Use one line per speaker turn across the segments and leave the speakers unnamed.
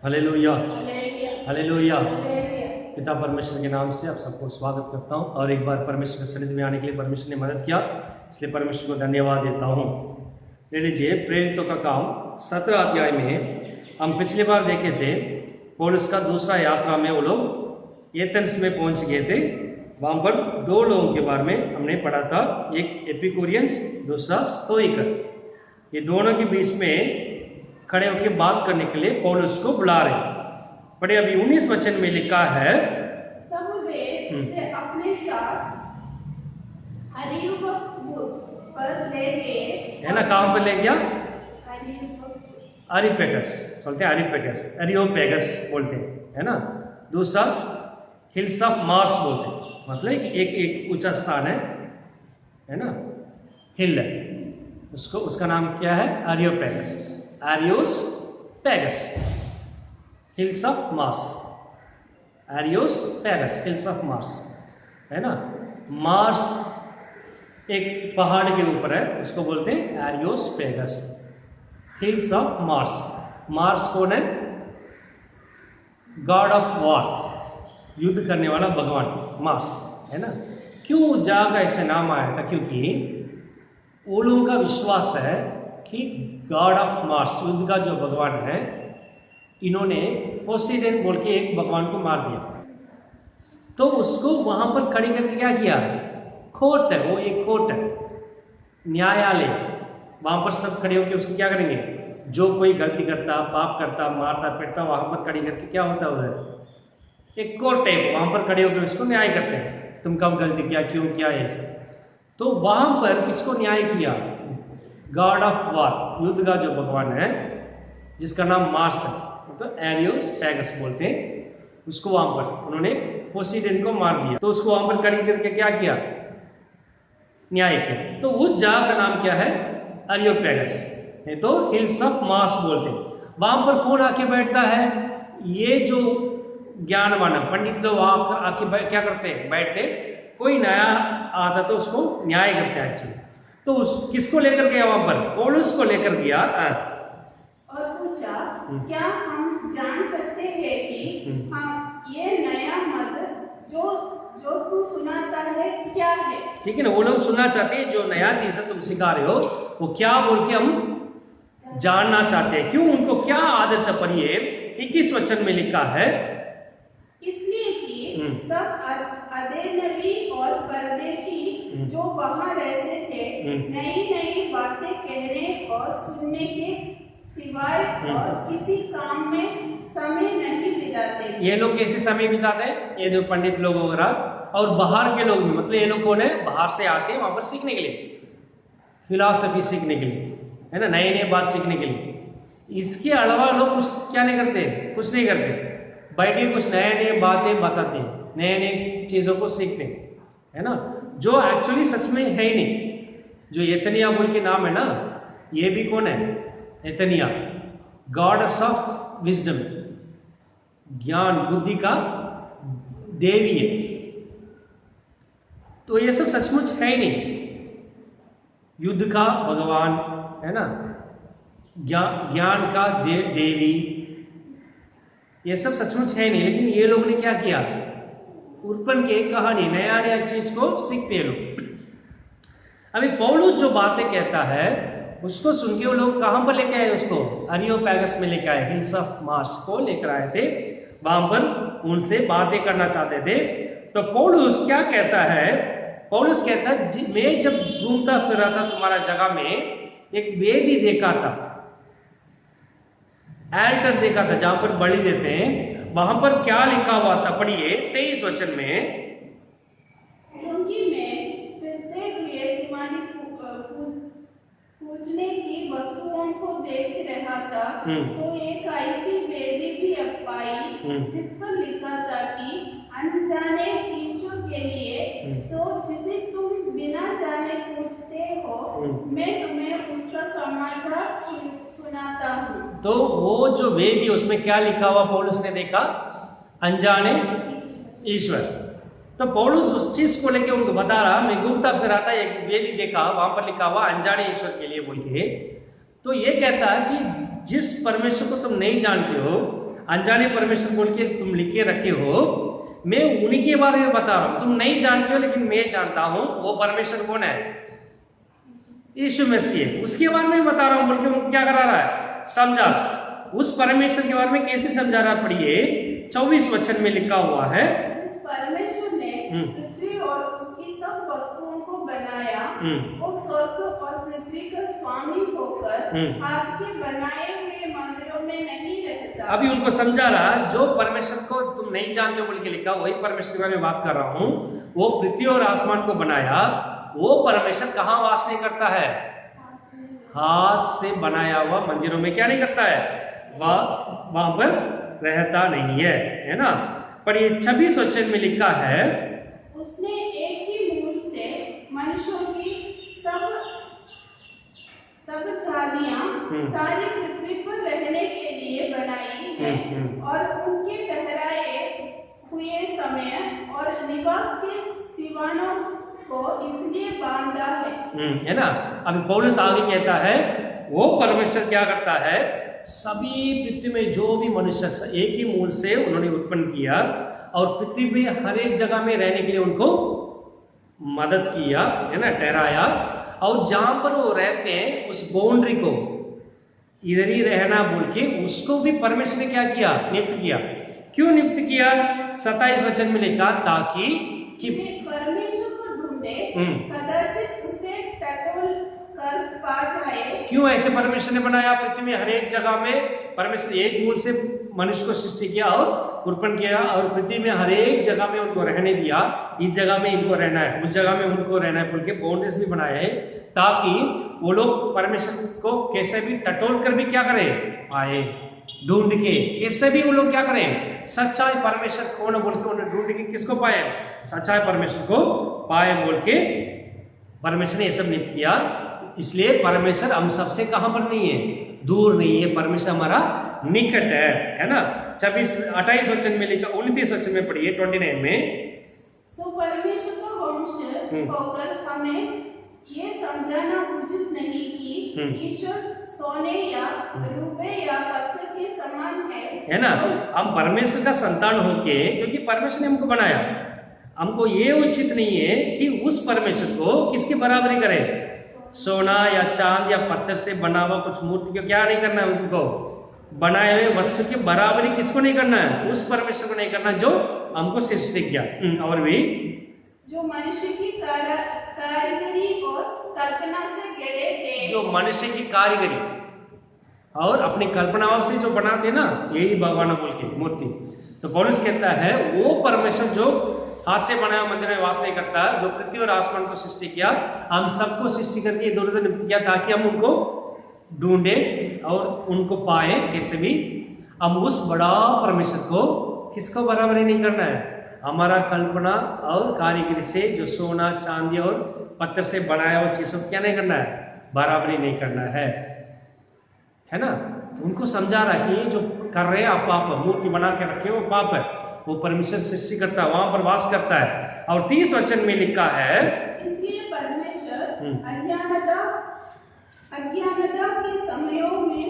Hallelujah, hallelujah. पिता परमेश्वर के नाम से आप सबको स्वागत करता हूं और एक बार परमेश्वर के सन्निधि में आने के लिए परमेश्वर ने मदद किया, इसलिए परमेश्वर को धन्यवाद देता हूं। ले लीजिए, प्रेरितों का काम 17 अध्याय में हम पिछली बार देखे थे। पौलुस का दूसरा यात्रा में वो लोग एथेंस में पहुंच गए थे। वहां पर दो लोगों के बारे में हमने पढ़ा था, एक एपिक्यूरियंस, दूसरा स्तोइकर। ये दोनों के बीच में खड़े होकर बात करने के लिए पौलुस को बुला रहे। पढ़े, अभी 19 वचन में लिखा है,
तब वे उसे अपने साथ अरियुपगुस पर ले गए।
है ना, कहाँ पर ले गया?
अरियुपगुस
बोलते हैं अरिपेगस, एरियोपेगस बोलते हैं, है ना। दूसरा हिल्स ऑफ मार्स बोलते हैं, मतलब एक ऊंचा स्थान है ना, हिल है, उसको उसका नाम क्या है? Areopagus, Areios Pagus, hills of Mars, Areios Pagus, hills of Mars, है ना। मार्स एक पहाड़ के ऊपर है, उसको बोलते हैं एरियोस Pagus, hills of Mars. Mars कौन है? गॉड ऑफ वॉर, युद्ध करने वाला भगवान मार्स, है ना। क्यों जगह का ऐसे नाम आया था? क्योंकि वो लोगों का विश्वास है कि गॉड ऑफ मार्स, युद्ध का जो भगवान है, इन्होंने पोसीडन बोल के एक भगवान को मार दिया। तो उसको वहां पर खड़ी करके क्या किया? कोर्ट है, वो एक कोर्ट है, न्यायालय। वहां पर सब खड़े होकर उसको क्या करेंगे? जो कोई गलती करता, पाप करता, मारता पीटता, वहां पर खड़ी करके क्या होता है? उधर एक कोर्ट है, वहां पर खड़े होकर उसको न्याय करते हैं, तुम कब गलती किया, क्यों किया, ऐसा। तो वहां पर किसको न्याय किया? गॉड ऑफ वॉर, युद्ध का जो भगवान है, जिसका नाम मार्स है, तो एरियोस पैगस बोलते हैं उसको। वहां पर उन्होंने पोसीडन को मार दिया, तो उसको वहां पर खड़ी करके क्या किया? न्याय किया। तो उस जगह का नाम क्या है? एरियोपेगस, नहीं तो हिल्स ऑफ मार्स बोलते हैं। वहां पर कौन आके बैठता है? ये जो ज्ञानवान पंडित लोग आके क्या करते हैं? बैठते। कोई नया आता तो उसको न्याय करते हैं एक्चुअली। तो किसको लेकर गया वहां पर? पौलुस को लेकर गया
और पूछा, क्या हम जान सकते हैं कि हम ये नया मत जो तू सुनाता है क्या है?
ठीक है ना, वो लोग सुनना चाहते हैं जो नया चीज है तुम सिखा रहे हो, वो क्या बोल के हम जानना चाहते हैं। क्यों? उनको क्या आदत है? पढ़िए, 21 वचन में लिखा है,
इसलिए कि सब अदेनवी और परदेशी जो वहां रहते थे नई नई बातें कहने और सुनने के सिवाय और किसी काम में समय नहीं बिताते।
ये लोग कैसे समय बिताते हैं? ये जो पंडित लोग वगैरह और बाहर के लोग, मतलब ये लोग कौन है? बाहर से आते हैं वहां पर सीखने के लिए, फिलॉसफी सीखने के लिए, है ना, नए नए बात सीखने के लिए। इसके अलावा लोग कुछ क्या नहीं करते? कुछ नहीं करते, बैठ के कुछ नए नए बातें बताते हैं, नए नए चीज़ों को सीखते हैं, है ना, जो एक्चुअली सच में है ही नहीं। जो एथनिया बोल के नाम है ना, ये भी कौन है? एथनिया, गॉडेस ऑफ विजडम, ज्ञान बुद्धि का देवी है। तो ये सब सचमुच है ही नहीं। युद्ध का भगवान, है ना, ज्ञान का देवी, ये सब सचमुच है नहीं। लेकिन ये लोग ने क्या किया? उत्पन्न के कहानी, नया नया चीज को सीखते हैं लोग। अभी पौलुस जो बातें कहता है उसको सुन के वो लोग कहां पर लेके आए? उसको एरियोपेगस में लेके आए, हिल्स ऑफ मार्स को लेकर आए थे। वहां पर उनसे बातें करना चाहते थे। तो पौलुस क्या कहता है? पौलुस कहता है, मैं जब घूमता फिर रहा था तुम्हारा जगह में, एक वेदी देखा था, एल्टर देखा था, जहां पर बलि देते हैं। वहां पर क्या लिखा हुआ था? पढ़िए 23 वचन में,
क्योंकि मैं फिरते हुए तुम्हारी पूजने की वस्तुओं को देख रहा था, तो एक ऐसी वेदी भी पाई जिस पर लिखा था कि अनजाने ईश्वर के लिए, सो जिसे तुम बिना जाने पूछते हो, मैं तुम्हें उसका समाचार सुनाता हूँ। तो
वो जो वेदी, उसमें क्या लिखा हुआ पौलुस ने देखा? अनजाने ईश्वर। तो पौलुस उस चीज को लेके उनको बता रहा, मैं घूमता फिर रहा था, एक वेदी देखा, वहां पर लिखा हुआ अनजाने ईश्वर के लिए बोल के। तो ये कहता है कि जिस परमेश्वर को तुम नहीं जानते हो, अनजाने परमेश्वर बोल के तुम लिख के रखे हो, मैं उन्हीं के बारे में बता रहा हूं। तुम नहीं जानते हो लेकिन मैं जानता हूं। वो परमेश्वर कौन है? यीशु मसीह। उसके बारे में बता रहा हूं बोल के उनको क्या करा रहा है? समझा। उस परमेश्वर के बारे में कैसे समझा रहा? पढ़िए 24 वचन में लिखा हुआ है,
जिस परमेश्वर ने पृथ्वी और उसकी सब वस्तुओं को बनाया, वो स्वर्ग और पृथ्वी का स्वामी होकर हाथ के बनाए हुए मंदिरों में नहीं रहता।
अभी उनको समझा रहा, जो परमेश्वर को तुम नहीं जानते बोल के लिखा, वही परमेश्वर के बारे में बात कर रहा हूं। वो पृथ्वी और आसमान को बनाया, वो परमेश्वर कहाँ वास नहीं करता है? हाथ से बनाया हुआ मंदिरों में क्या नहीं करता है? वहां पर रहता नहीं है ना। पर ये 26 वचन में लिखा है,
उसने एक ही मूल से मनुष्यों की सब जातियां सारी पृथ्वी पर रहने के लिए बनाई है, और उनके ठहराए हुए समय और निवास के सिवानों को इसलिए बांधा है
ना। अभी पौलुस आगे कहता है, वो परमेश्वर क्या करता है? सभी पृथ्वी में जो भी मनुष्य एक ही मूल से उन्होंने उत्पन्न किया, और पृथ्वी में हर एक जगह में रहने के लिए उनको मदद किया, है ना, ठहराया। और जहां पर वो रहते हैं उस बाउंड्री को इधर ही रहना बोल के उसको भी परमेश्वर ने क्या किया? नियुक्त किया। क्यों नियुक्त किया? 27 वचन में लिखा, ताकि कि
परमेश्वर को ढूंढे, कदाचित उसे टटोल कर पा जाए।
क्यों ऐसे परमेश्वर ने बनाया? पृथ्वी में हर एक जगह में परमेश्वर एक मूल से मनुष्य को सृष्टि किया और उत्पन्न किया, और पृथ्वी में हर एक जगह में उनको रहने दिया। इस जगह में इनको रहना है, उस जगह में उनको रहना है बोल के बाउंड्रीज भी बनाए हैं, ताकि वो लोग परमेश्वर को कैसे भी टटोल कर भी क्या करें? आए, ढूंढ के कैसे भी वो लोग क्या करें? सच्चाई परमेश्वर कौन बोल के उन्हें ढूंढ के किसको पाए? सच्चाई परमेश्वर को पाए बोल के परमेश्वर ने ये सब नियुक्त किया। इसलिए परमेश्वर हम सबसे कहां पर नहीं है? दूर नहीं है। परमेश्वर हमारा निकट है ना। 28 वचन में लिखा, 29 वचन में पढ़िए 29 में,
सो परमेश्वर का वंश होकर हमें ये समझाना उचित नहीं कि ईश्वर सोने या रुपए या पत्थर के समान है
ना। हम परमेश्वर का संतान होके, क्योंकि परमेश्वर ने हमको बनाया, हमको ये उचित नहीं है कि उस परमेश्वर को किसकी बराबरी करें? सोना या चांद या पत्थर से बना हुआ कुछ मूर्ति को क्या नहीं करना है? उनको बनाए हुए वस्तु की बराबरी किसको नहीं करना है? उस परमेश्वर को नहीं करना जो हमको सृष्टि किया। और भी
जो मनुष्य की कारीगरी और कल्पना से गढ़े थे,
जो मनुष्य की कारीगरी और अपनी कल्पनाओं से जो बनाते ना, यही भगवान बोल के मूर्ति। तो पौलुस कहता है, वो परमेश्वर जो हाथ से बनाया मंदिर में वास नहीं करता, जो पृथ्वी और आसमान को सृष्टि किया, हम सबको सृष्टि करके इधर उधर नियुक्त किया, ताकि हम उनको ढूंढे और उनको पाए कैसे भी। हम उस बड़ा परमेश्वर को किसको बराबरी नहीं करना है? हमारा कल्पना और कारीगरी से जो सोना चांदी और पत्थर से बनाया हुआ चीजों को क्या नहीं करना है? बराबरी नहीं करना है ना। तो उनको समझा रहा कि ये जो कर रहे हैं आप पाप, मूर्ति बना के रखे वो पाप है। वो परमेश्वर सृष्टि करता है, वहां पर वास करता है। और 30 वचन में लिखा है, इसलिए
परमेश्वर अज्ञानता के समयों में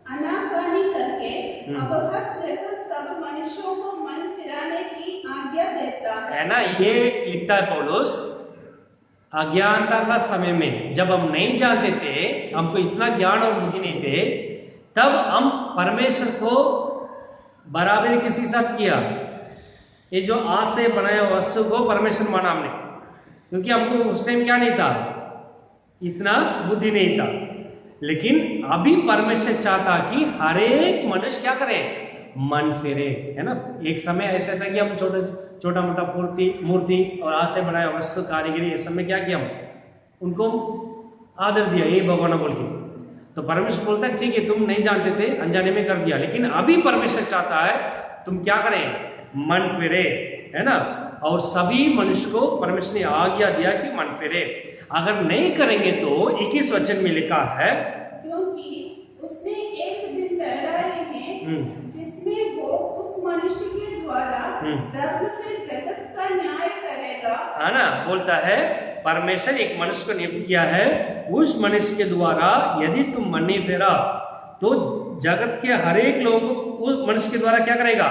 अनाकानी करके अब हर जगह सब मनुष्यों को मन फिराने की आज्ञा देता है
ना। ये लिखता है पौलुस, अज्ञानता का समय में जब हम नहीं जानते थे, हमको इतना ज्ञान और बुद्धि नहीं थे, तब हम परमेश्वर को बराबरी किसी के साथ किया? ये जो आज से बनाया वस्तु को परमेश्वर माना हमने, क्योंकि हमको उस टाइम क्या नहीं था? इतना बुद्धि नहीं था। लेकिन अभी परमेश्वर चाहता कि हर एक मनुष्य क्या करे? मन फेरे, है ना। एक समय ऐसा था कि हम छोटा मोटा मूर्ति और आज से बनाया वस्तु कारीगरी, इस समय क्या किया? हम उनको आदर दिया, ये भगवान बोल के। तो परमेश्वर बोलता है, ठीक है तुम नहीं जानते थे, अनजाने में कर दिया, लेकिन अभी परमेश्वर चाहता है तुम क्या करें? मन फेरे, है ना। और सभी मनुष्य को परमेश्वर ने आज्ञा दिया कि मन फेरे। अगर नहीं करेंगे तो 21 वचन में लिखा है,
क्योंकि उसने एक दिन ठहराए हैं जिसमें वो उस मनुष्य के द्वारा धर्म से जगत का न्याय करेगा,
है ना। बोलता है परमेश्वर एक मनुष्य को नियुक्त किया है, उस मनुष्य के द्वारा यदि तुम मन नहीं फेरा तो जगत के हर एक लोगों को उस मनुष्य के द्वारा क्या करेगा?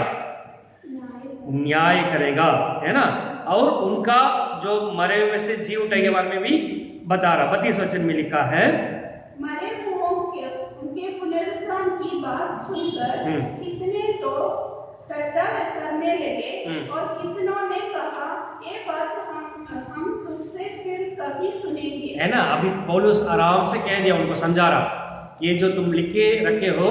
न्याय करेगा, है ना। और उनका जो मरे हुए से जी उठे के बारे में भी बता रहा। 32 वचन में लिखा है,
मरे हुओं के उनके पुनरुत्थान की बात सुनकर कितने तो ठट्ठा करने लगे और कितनों ने कहा, ये बात हम तुझसे फिर कभी सुनेंगे, है
ना। अभी पौलुस आराम से कह दिया, उनको समझा रहा, ये जो तुम लिख के रखे हो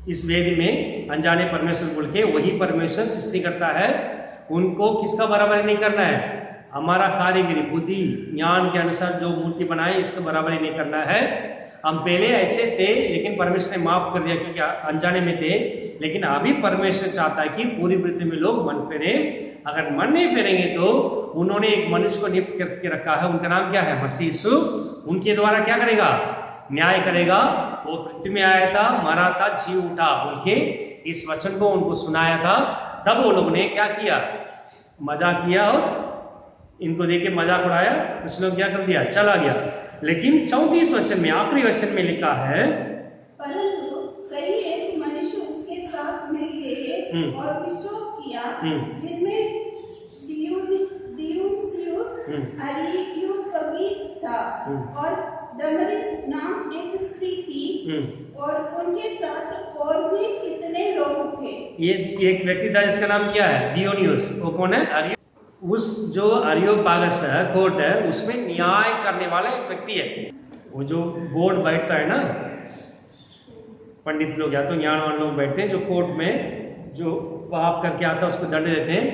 इस वेद में अनजाने परमेश्वर बोल के, वही परमेश्वर सृष्टि करता है। उनको किसका बराबरी नहीं करना है? हमारा कारीगरी बुद्धि ज्ञान के अनुसार जो मूर्ति बनाए इसका बराबरी नहीं करना है। हम पहले ऐसे थे लेकिन परमेश्वर ने माफ कर दिया क्योंकि अनजाने में थे, लेकिन अभी परमेश्वर चाहता है कि पूरी पृथ्वी में लोग मन फेरे। अगर मन नहीं फेरेंगे तो उन्होंने एक मनुष्य को नियुक्त करके रखा है, उनका नाम क्या है? मसीह यीशु। उनके द्वारा क्या करेगा? न्याय करेगा। वो पृथ्वी में आया था, मरा था, जी उठा बोल के इस वचन को उनको सुनाया था। तब वो लोग ने क्या किया? मजाक किया और इनको देख के मजाक उड़ाया। कुछ लोग क्या कर दिया? चला गया। लेकिन 34 वचन में, आखिरी वचन में लिखा है,
परंतु कई एक मनुष्य उसके साथ मिल गए और विश्वास किया, जिनमें दियुनुसियुस अरियोपगी था और दमरिस नाम एक स्त्री थी और उनके साथ और भी कितने लोग थे। ये
एक व्यक्ति था जिसका नाम क्या है? दियोनियुस। वो कौन है? उस जो अरियोपागस है, कोर्ट है, उसमें न्याय करने वाला एक व्यक्ति है। वो जो बोर्ड बैठता है ना, पंडित लोग या तो ज्ञानवान लोग बैठते हैं, जो कोर्ट में जो पाप करके आता है उसको दंड देते हैं।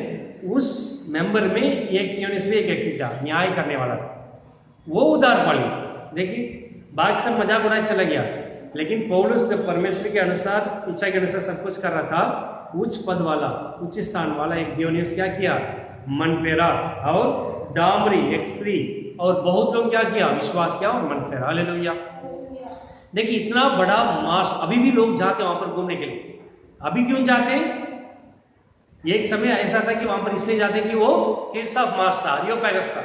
उस मेंबर में एक दियोनियुस भी एक व्यक्ति था, न्याय करने वाला था। वो उधार पड़ गया। देखिए, बाकी सब मजाक उड़ाए चला गया, लेकिन पौलुस जब परमेश्वर के अनुसार, इच्छा के अनुसार सब कुछ कर रहा था, उच्च पद वाला, उच्च स्थान वाला एक दियोनियुस क्या किया? मन फेरा। और दामरी एक स्त्री, और बहुत लोग क्या किया? विश्वास किया और मन फेरा। हालेलुया। देखिए, इतना बड़ा मार्स, अभी भी लोग जाते हैं वहां पर घूमने के लिए। अभी क्यों जाते हैं? एक समय ऐसा था कि वहां पर इसलिए जाते हैं कि वो किड्स ऑफ मार्स था, अरियोपैगस था।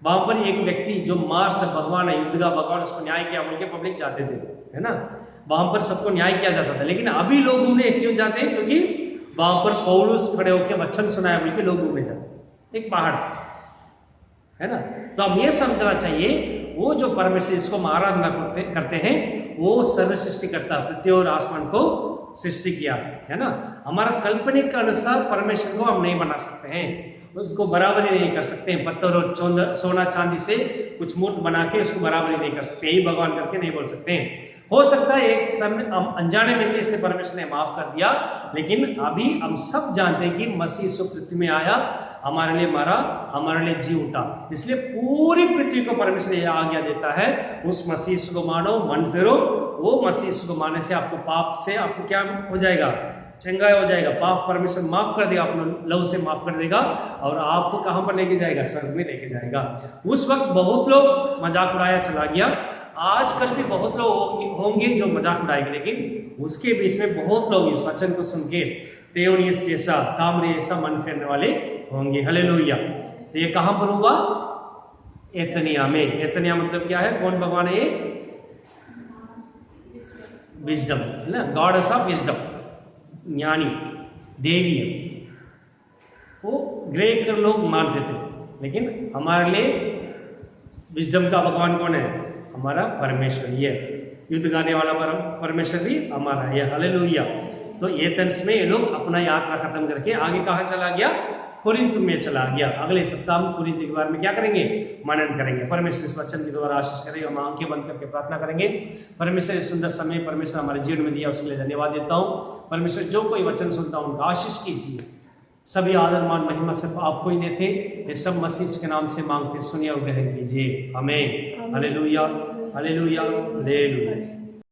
वहां पर एक व्यक्ति जो मार्स भगवान है, युद्ध का भगवान, उसको न्याय किया बोल के पब्लिक जाते थे, है ना। वहां पर सबको न्याय किया जाता था। लेकिन अभी लोग घूमने क्यों जाते हैं? क्योंकि वहां पर पौलुस खड़े होकर वचन सुनाया बोल के लोग घूमने जाते। एक पहाड़ है ना। तो हम ये समझना चाहिए, वो जो परमेश्वर इसको आराधना करते हैं, वो सर्व सृष्टि करता, पृथ्वी और आसमान को सृष्टि किया, है ना। हमारा कल्पनिक के अनुसार परमेश्वर को हम नहीं बना सकते हैं, उसको बराबरी नहीं कर सकते हैं। पत्थर और सोना चांदी से कुछ मूर्त बना के उसको बराबरी नहीं कर सकते, यही भगवान करके नहीं बोल सकते हैं। हो सकता है एक समय हम अनजाने में थे, इसलिए परमेश्वर ने माफ कर दिया, लेकिन अभी हम सब जानते हैं कि मसीह यीशु पृथ्वी में आया, हमारे लिए मरा, हमारे लिए जी उठा। इसलिए पूरी पृथ्वी को परमेश्वर यह आज्ञा देता है, उस मसीह यीशु को मानो, मन फेरो। वो मसीह यीशु को मानने से आपको पाप से आपको क्या हो जाएगा? चंगाई हो जाएगा। पाप परमेश्वर माफ कर देगा, अपने लव से माफ कर देगा और आपको कहां पर लेके जाएगा? स्वर्ग में लेके जाएगा। उस वक्त बहुत लोग मजाक उड़ाया चला गया, आजकल भी बहुत लोग होंगे जो मजाक उड़ाएंगे, लेकिन उसके बीच में बहुत लोग इस वचन को सुन के दियोनियुस जैसा, ताम्रे जैसा मन फेरने वाले होंगे। हालेलुया। तो ये कहां पर हुआ? एतनिया में। एतनिया मतलब क्या है? कौन भगवान है? विजडम, है ना, गॉडेस ऑफ विजडम, ज्ञानी देवी है। वो ग्रीक लोग मानते थे, लेकिन हमारे लिए विजडम का भगवान कौन है? हमारा परमेश्वर। ये युद्ध गाने वाला परमेश्वर भी हमारा है। हालेलुया। तो एथेंस में ये लोग अपना यात्रा खत्म करके आगे कहाँ चला गया? कुरिन्थ में चला गया। अगले सप्ताह में कुरिन्थ के बारे में क्या करेंगे? मनन करेंगे। परमेश्वर इस वचन के द्वारा आशीष करेंगे। हम आंखें बंद करके प्रार्थना करेंगे। परमेश्वर इस सुंदर समय परमेश्वर हमारे जीवन में दिया, उसके लिए धन्यवाद देता हूँ। परमेश्वर जो कोई वचन सुनता हूँ उनका आशीष कीजिए। सभी आदर मान महिमा सिर्फ आपको ही देते, ये सब मसीह के नाम से मांगते, सुनिए और ग्रहण कीजिए। आमीन। Hallelujah, hallelujah, hallelujah.